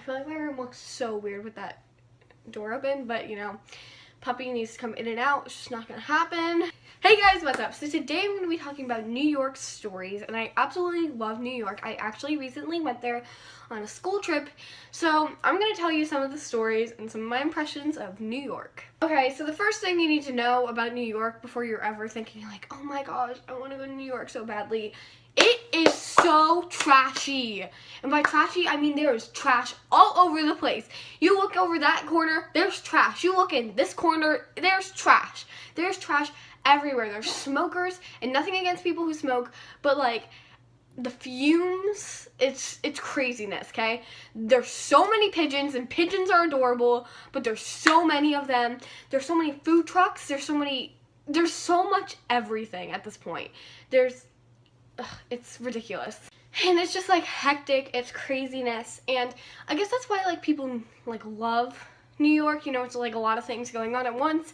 feel like my room looks so weird with that door open, but you know, puppy needs to come in and out. It's just not gonna happen. Hey guys, what's up? So today I'm gonna be talking about New York stories, and I absolutely love New York. I actually recently went there on a school trip, so I'm gonna tell you some of the stories and some of my impressions of New York. Okay, so the first thing you need to know about New York before you're ever thinking like, oh my gosh, I wanna go to New York so badly. It is so trashy. And by trashy, I mean there is trash all over the place. You look over that corner, there's trash. You look in this corner, there's trash. There's trash everywhere. There's smokers, and nothing against people who smoke, but like the fumes, it's craziness, okay? There's so many pigeons, and pigeons are adorable, but there's so many of them. There's so many food trucks. There's so much everything at this point. It's ridiculous. And it's just like hectic, it's craziness, and I guess that's why like people like love New York, you know, it's like a lot of things going on at once,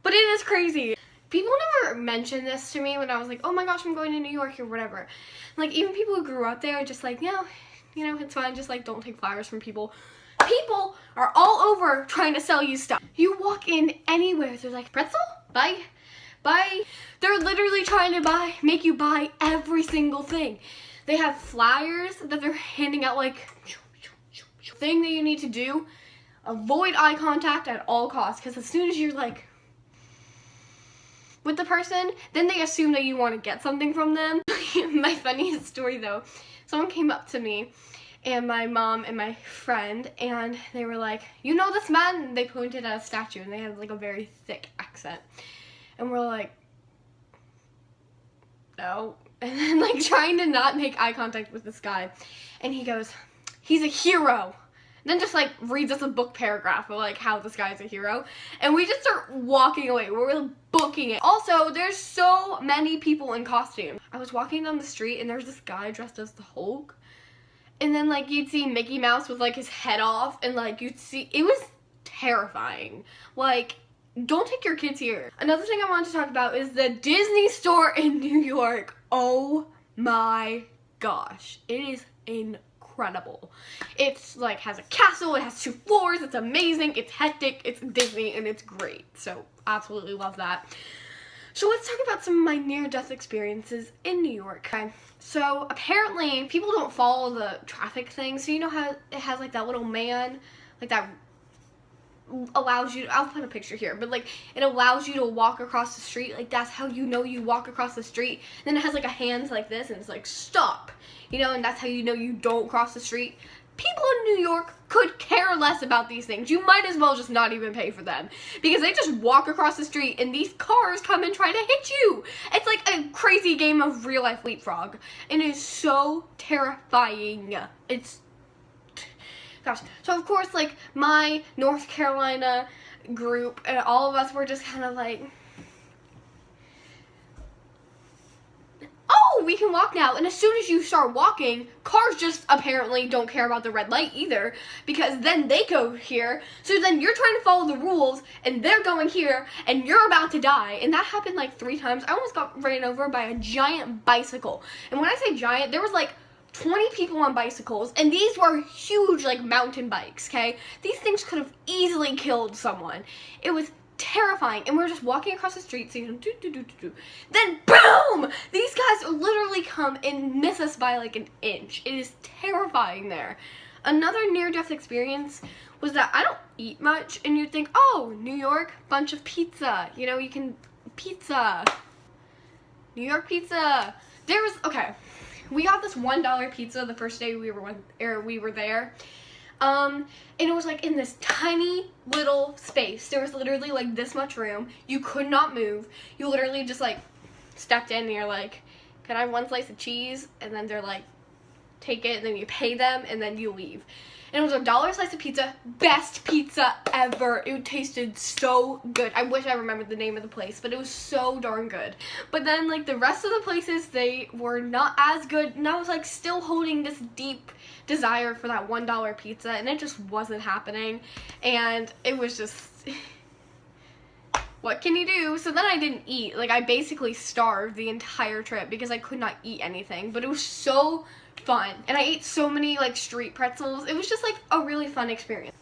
but it is crazy. People never mentioned this to me when I was like, oh my gosh, I'm going to New York or whatever. Like even people who grew up there are just like, yeah, you know, it's fine, just like don't take flowers from people. People are all over trying to sell you stuff. You walk in anywhere, they're like, pretzel? Bye. They're literally trying to make you buy every single thing. They have flyers that they're handing out like, thing that you need to do, avoid eye contact at all costs, because as soon as you're like with the person, then they assume that you want to get something from them. My funniest story though, someone came up to me and my mom and my friend, and they were like, you know this man? And they pointed at a statue, and they had like a very thick accent. And we're like, no. And then like trying to not make eye contact with this guy. And he goes, he's a hero. And then just like reads us a book paragraph of like how this guy's a hero. And we just start walking away. We're booking it. Also, there's so many people in costume. I was walking down the street and there's this guy dressed as the Hulk. And then like you'd see Mickey Mouse with like his head off. And like you'd see, it was terrifying. Like, don't take your kids here. Another thing I wanted to talk about is the Disney store in New York. Oh my gosh. It is incredible. It's like has a castle, it has 2 floors, it's amazing, it's hectic, it's Disney, and it's great. So absolutely love that. So let's talk about some of my near-death experiences in New York. Okay. So apparently people don't follow the traffic thing. So you know how it has like that little man, like that allows you to, I'll put a picture here, but like it allows you to walk across the street. Like that's how you know you walk across the street. And then it has like a hands like this, and it's like stop, you know, and that's how you know you don't cross the street. People in New York could care less about these things. You might as well just not even pay for them, because they just walk across the street and these cars come and try to hit you. It's like a crazy game of real life leapfrog, and it is so terrifying. Gosh. So of course, like my North Carolina group and all of us were just kind of like, oh, we can walk now. And as soon as you start walking, cars just apparently don't care about the red light either, because then they go here. So then you're trying to follow the rules and they're going here and you're about to die. And that happened like 3 times. I almost got ran over by a giant bicycle. And when I say giant, there was like 20 people on bicycles, and these were huge like mountain bikes, okay? These things could have easily killed someone. It was terrifying, and we were just walking across the street, so you know, then boom! These guys literally come and miss us by like an inch. It is terrifying there. Another near-death experience was that I don't eat much, and you'd think, oh, New York, bunch of pizza. You know, you can, pizza. New York pizza. Okay. We got this $1 pizza the first day we were there. And it was like in this tiny little space. There was literally like this much room. You could not move. You literally just like stepped in and you're like, can I have 1 slice of cheese? And then they're like, take it, and then you pay them, and then you leave. And it was $1 slice of pizza. Best pizza ever. It tasted so good. I wish I remembered the name of the place, but it was so darn good. But then like the rest of the places, they were not as good, and I was like still holding this deep desire for that $1 pizza, and it just wasn't happening. And it was just what can you do? So then I didn't eat. Like I basically starved the entire trip because I could not eat anything, but it was so fun. And I ate so many like street pretzels. It was just like a really fun experience.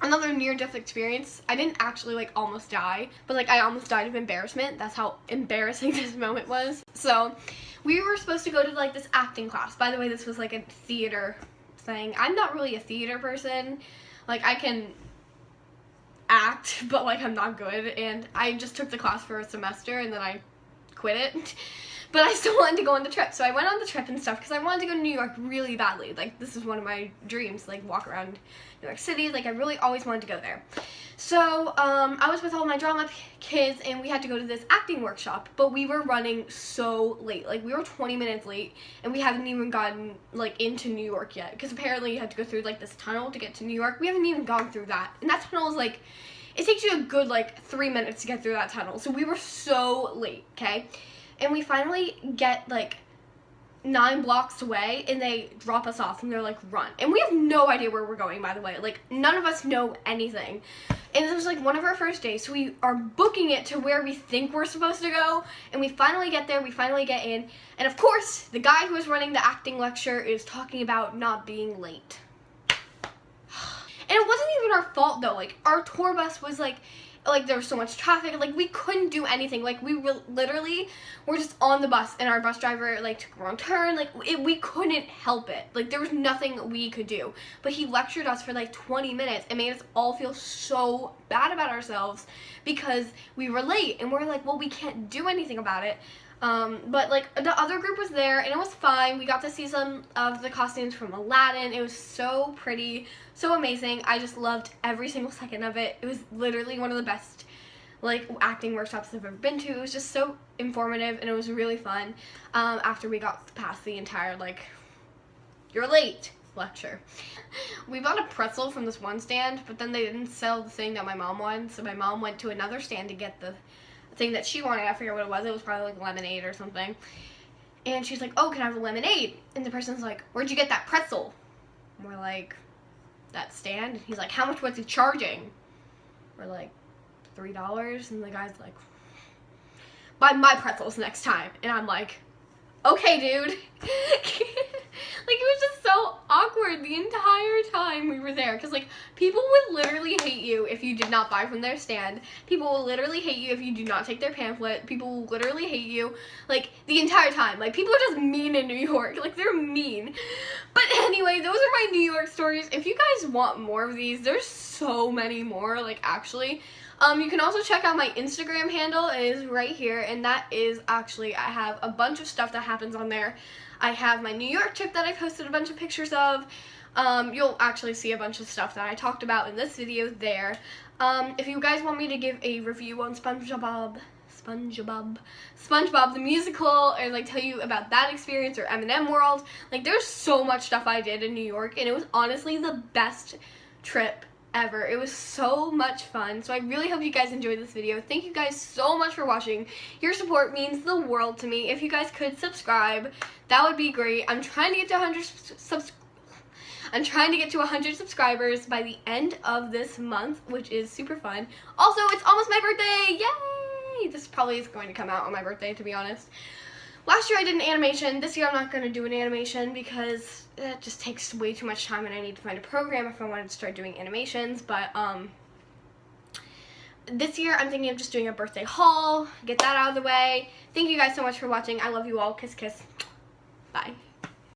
Another near-death experience, I didn't actually like almost die, but like I almost died of embarrassment. That's how embarrassing this moment was. So we were supposed to go to like this acting class. By the way, this was like a theater thing. I'm not really a theater person. Like I can act, but like I'm not good, and I just took the class for a semester and then I quit it. But I still wanted to go on the trip, so I went on the trip and stuff because I wanted to go to New York really badly. Like, this is one of my dreams, like, walk around New York City. Like, I really always wanted to go there. So, I was with all my drama kids, and we had to go to this acting workshop, but we were running so late. Like, we were 20 minutes late, and we haven't even gotten, like, into New York yet, because apparently you had to go through, like, this tunnel to get to New York. We haven't even gone through that, and that tunnel is, like, it takes you a good, like, 3 minutes to get through that tunnel. So we were so late, okay? And we finally get, like, 9 blocks away, and they drop us off, and they're like, run. And we have no idea where we're going, by the way. Like, none of us know anything. And it was, like, one of our first days, so we are booking it to where we think we're supposed to go, and we finally get there, we finally get in, and of course, the guy who was running the acting lecture is talking about not being late. And it wasn't even our fault, though. Like, our tour bus was, like there was so much traffic, like, we couldn't do anything. Like, we literally were just on the bus, and our bus driver, like, took a wrong turn. Like, we couldn't help it. Like, there was nothing we could do. But he lectured us for, like, 20 minutes and made us all feel so bad about ourselves because we were late. And we're like, well, we can't do anything about it. But, like, the other group was there, and it was fine. We got to see some of the costumes from Aladdin. It was so pretty, so amazing. I just loved every single second of it. It was literally one of the best, like, acting workshops I've ever been to. It was just so informative, and it was really fun, after we got past the entire, like, you're late lecture. We bought a pretzel from this one stand, but then they didn't sell the thing that my mom wanted, so my mom went to another stand to get the thing that she wanted. I forget what it was. It was probably like lemonade or something. And she's like, oh, can I have a lemonade? And the person's like, where'd you get that pretzel? And we're like, that stand? And he's like, how much was he charging? We're like, $3. And the guy's like, buy my pretzels next time. And I'm like, okay, dude. Like, it was just so awkward the entire time we were there. Because, like, people would literally hate you if you did not buy from their stand. People will literally hate you if you do not take their pamphlet. People will literally hate you, like, the entire time. Like, people are just mean in New York. Like, they're mean. But anyway, those are my New York stories. If you guys want more of these, there's so many more, like, actually. You can also check out my Instagram handle. It is right here, and that is actually, I have a bunch of stuff that happens on there. I have my New York trip that I posted a bunch of pictures of. You'll actually see a bunch of stuff that I talked about in this video there. If you guys want me to give a review on SpongeBob the musical, and like tell you about that experience, or M&M World, like there's so much stuff I did in New York, and it was honestly the best trip ever. It was so much fun. So I really hope you guys enjoyed this video. Thank you guys so much for watching. Your support means the world to me. If you guys could subscribe, that would be great. I'm trying to get to 100 subscribers by the end of this month, which is super fun. Also, it's almost my birthday. Yay! This probably is going to come out on my birthday, to be honest. Last year I did an animation. This year I'm not going to do an animation because it just takes way too much time, and I need to find a program if I wanted to start doing animations. But this year I'm thinking of just doing a birthday haul, get that out of the way. Thank you guys so much for watching. I love you all. Kiss, kiss. Bye.